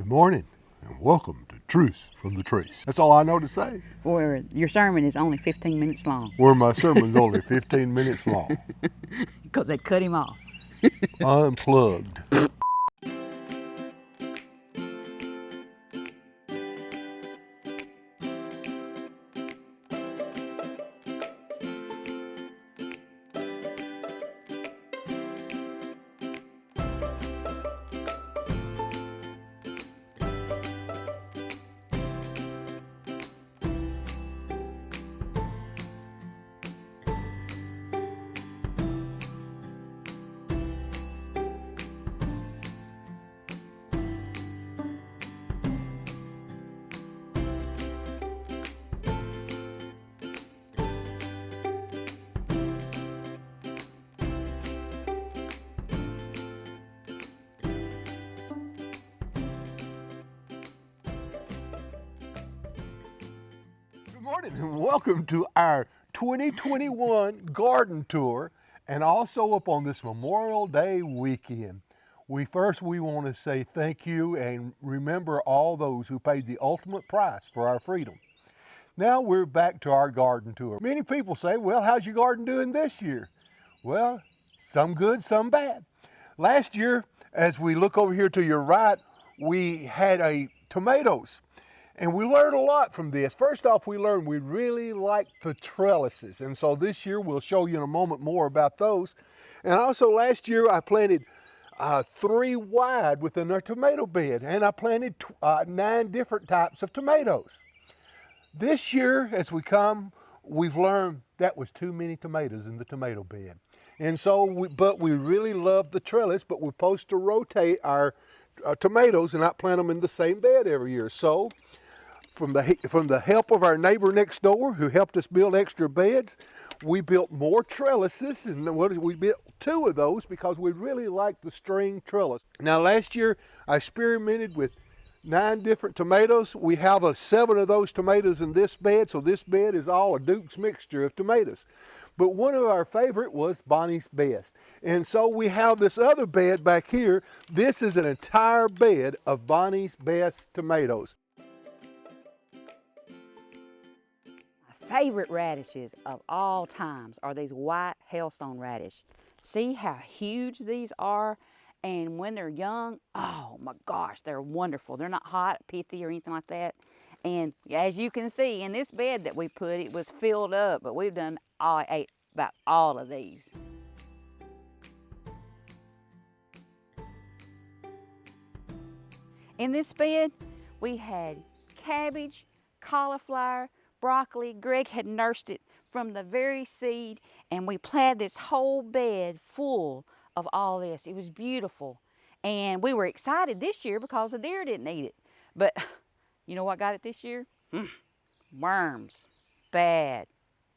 morning and welcome to Truth from the Trace. That's all I know to say. Or your sermon is only 15 minutes long. Where my sermon's only 15 minutes long. Because they cut him off. Unplugged. Good morning and welcome to our 2021 garden tour and also up on this Memorial Day weekend. We want to say thank you and remember all those who paid the ultimate price for our freedom. Now we're back to our garden tour. Many people say, well, how's your garden doing this year? Well, some good, some bad. Last year, as we look over here to your right, we had tomatoes. And we learned a lot from this. First off, we learned we really like the trellises. And so this year, we'll show you in a moment more about those. And also last year, I planted 3 wide within our tomato bed. And I planted 9 different types of tomatoes. This year, as we come, we've learned that was too many tomatoes in the tomato bed. And so, we really love the trellis, but we're supposed to rotate our tomatoes and not plant them in the same bed every year. So, from the help of our neighbor next door who helped us build extra beds, we built more trellises, and we built 2 of those because we really like the string trellis. Now last year I experimented with 9 different tomatoes. We have 7 of those tomatoes in this bed, so this bed is all a Duke's mixture of tomatoes. But one of our favorite was Bonnie's Best. And so we have this other bed back here. This is an entire bed of Bonnie's Best tomatoes. Favorite radishes of all times are these white hailstone radish. See how huge these are, and when they're young, oh my gosh, they're wonderful. They're not hot, pithy, or anything like that. And as you can see in this bed that we put, it was filled up, but we've ate about all of these. In this bed, we had cabbage, cauliflower, broccoli. Greg had nursed it from the very seed, and we planted this whole bed full of all this. It was beautiful, and we were excited this year because the deer didn't eat it. But you know what got it this year? Worms. Bad,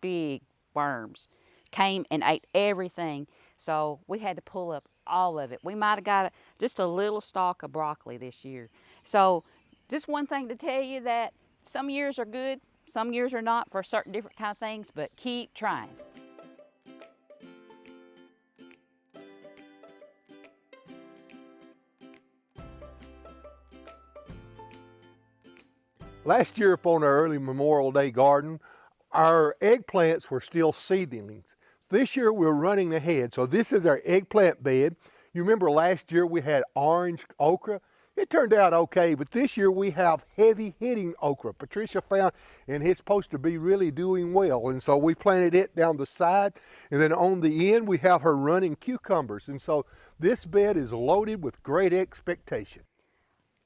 big worms came and ate everything, so we had to pull up all of it. We might have got just a little stalk of broccoli this year. So just one thing to tell you, that some years are good, some years are not for certain different kind of things, but keep trying. Last year upon our early Memorial Day garden, our eggplants were still seedlings. This year we're running ahead. So this is our eggplant bed. You remember last year we had orange okra. It turned out okay, but this year we have heavy hitting okra. Patricia found, and it's supposed to be really doing well. And so we planted it down the side, and then on the end we have her running cucumbers. And so this bed is loaded with great expectation.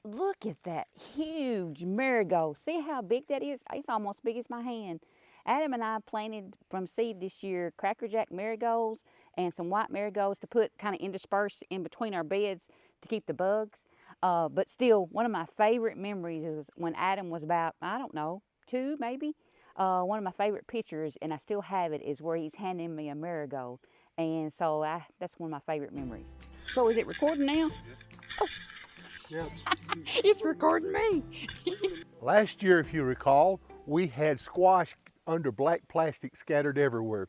Look at that huge marigold. See how big that is? It's almost big as my hand. Adam and I planted from seed this year Cracker Jack marigolds and some white marigolds to put kind of interspersed in between our beds to keep the bugs. But still, one of my favorite memories was when Adam was about, I don't know, 2 maybe. One of my favorite pictures, and I still have it, is where he's handing me a marigold. And so that's one of my favorite memories. So is it recording now? Oh. Yeah. It's recording me. Last year, if you recall, we had squash under black plastic scattered everywhere.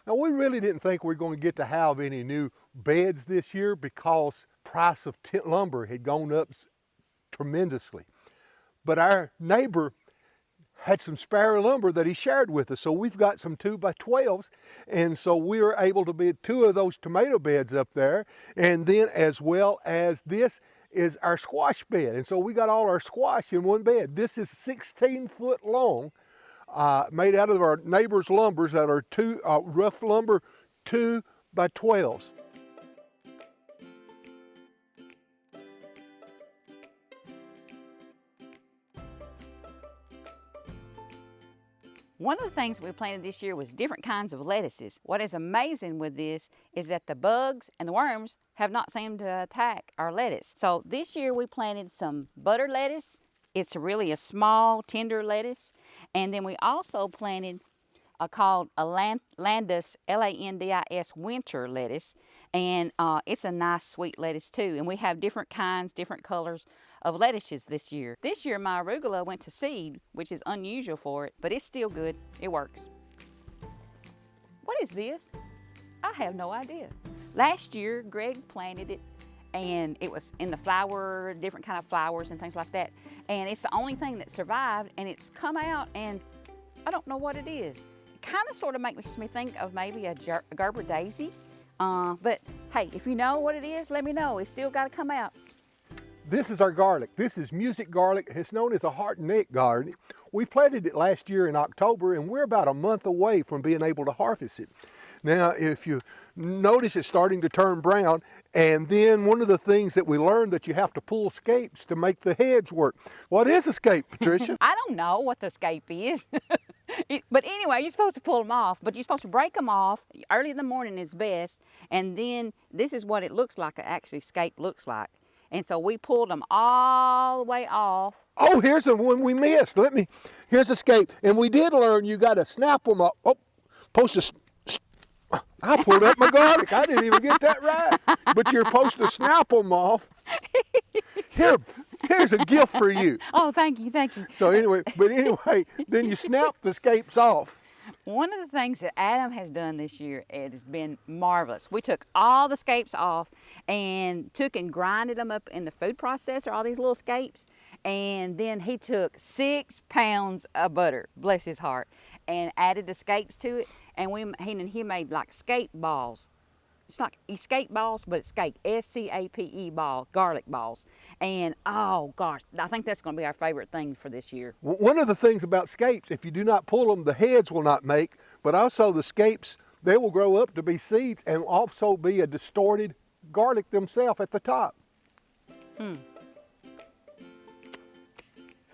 Now, we really didn't think we were going to get to have any new beds this year because price of lumber had gone up tremendously. But our neighbor had some spare lumber that he shared with us. So we've got some 2x12s. And so we were able to build 2 of those tomato beds up there. And then as well as this is our squash bed. And so we got all our squash in one bed. This is 16 foot long, made out of our neighbor's lumbers that are rough lumber 2x12s. One of the things we planted this year was different kinds of lettuces. What is amazing with this is that the bugs and the worms have not seemed to attack our lettuce. So this year we planted some butter lettuce. It's really a small, tender lettuce. And then we also planted called a Landis, L-A-N-D-I-S, winter lettuce. And it's a nice sweet lettuce too. And we have different kinds, different colors of lettuces this year. This year my arugula went to seed, which is unusual for it, but it's still good. It works. What is this? I have no idea. Last year Greg planted it and it was in the flower, different kind of flowers and things like that. And it's the only thing that survived, and it's come out and I don't know what it is. It kind of sort of makes me think of maybe a Gerber daisy. But hey, if you know what it is, let me know. It's still got to come out. This is our garlic. This is music garlic. It's known as a heart and neck garlic. We planted it last year in October, and we're about a month away from being able to harvest it. Now, if you notice, it's starting to turn brown, and then one of the things that we learned that you have to pull scapes to make the heads work. What is a scape, Patricia? I don't know what the scape is. But anyway, you're supposed to pull them off, but you're supposed to break them off. Early in the morning is best, and then this is what it looks like, actually scape looks like. And so we pulled them all the way off. Oh, here's the one we missed. Here's a scape. And we did learn you got to snap them up. Oh, I pulled up my garlic. I didn't even get that right. But you're supposed to snap them off. Here's a gift for you. Oh, thank you, thank you. So anyway, then you snap the scapes off. One of the things that Adam has done this year, it has been marvelous. We took all the scapes off and took and grinded them up in the food processor, all these little scapes. And then he took 6 pounds of butter, bless his heart, and added the scapes to it. And he made like scape balls. It's like escape balls, but it's scape, S-C-A-P-E ball, garlic balls. And oh gosh, I think that's going to be our favorite thing for this year. One of the things about scapes, if you do not pull them, the heads will not make, but also the scapes, they will grow up to be seeds and also be a distorted garlic themselves at the top. That's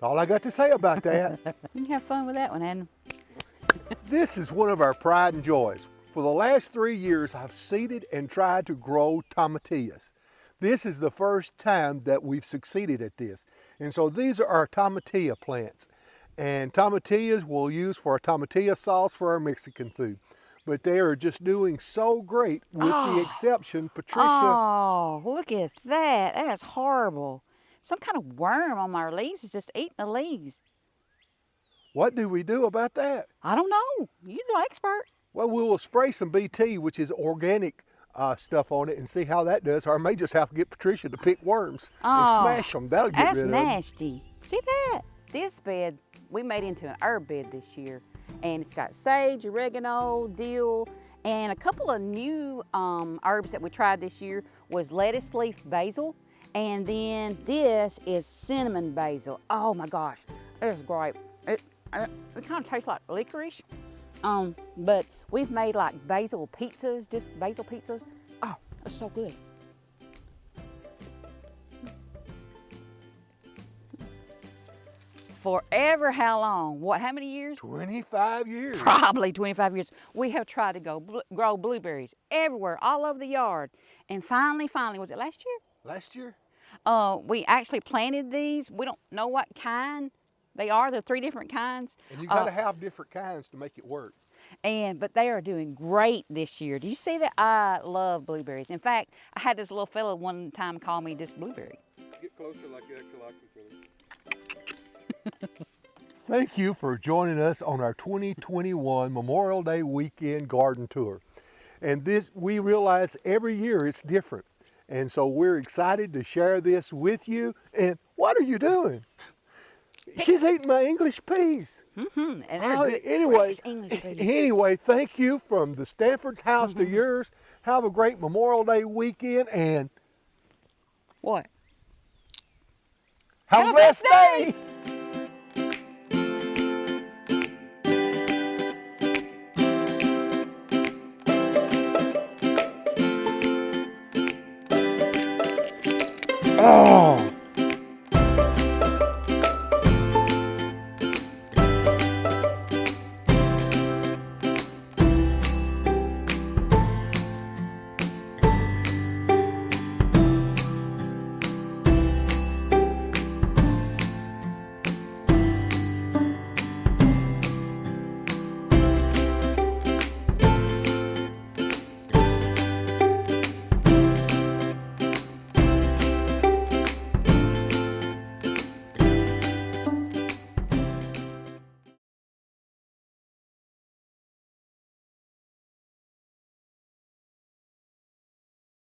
all I got to say about that. You can have fun with that one, Adam. This is one of our pride and joys. For the last 3 years, I've seeded and tried to grow tomatillos. This is the first time that we've succeeded at this. And so these are our tomatillo plants. And tomatillos we'll use for a tomatillo sauce for our Mexican food. But they are just doing so great with the exception, Patricia. Oh, look at that. That's horrible. Some kind of worm on our leaves is just eating the leaves. What do we do about that? I don't know. You're the expert. Well, we will spray some BT, which is organic stuff on it, and see how that does. Or I may just have to get Patricia to pick worms and smash them. That'll get rid of them. That's nasty. See that? This bed we made into an herb bed this year, and it's got sage, oregano, dill, and a couple of new herbs that we tried this year was lettuce leaf basil, and then this is cinnamon basil. Oh my gosh, it's great. It kind of tastes like licorice. But we've made like basil pizzas, just basil pizzas. Oh, that's so good. Forever how long? How many years? 25 years. Probably 25 years. We have tried to grow blueberries everywhere, all over the yard. And finally, was it last year? Last year? We actually planted these. We don't know what kind they are. They're 3 different kinds. And you got to have different kinds to make it work. But they are doing great this year. Do you see that? I love blueberries. In fact, I had this little fellow one time call me just blueberry. Get closer like that till I can Thank you for joining us on our 2021 Memorial Day weekend garden tour. And we realize every year it's different. And so we're excited to share this with you. And What are you doing? She's eating my English peas. And they're good, Anyway, fresh English peas. anyway, thank you from the Stanford's house to yours. Have a great Memorial Day weekend and What? have a blessed day.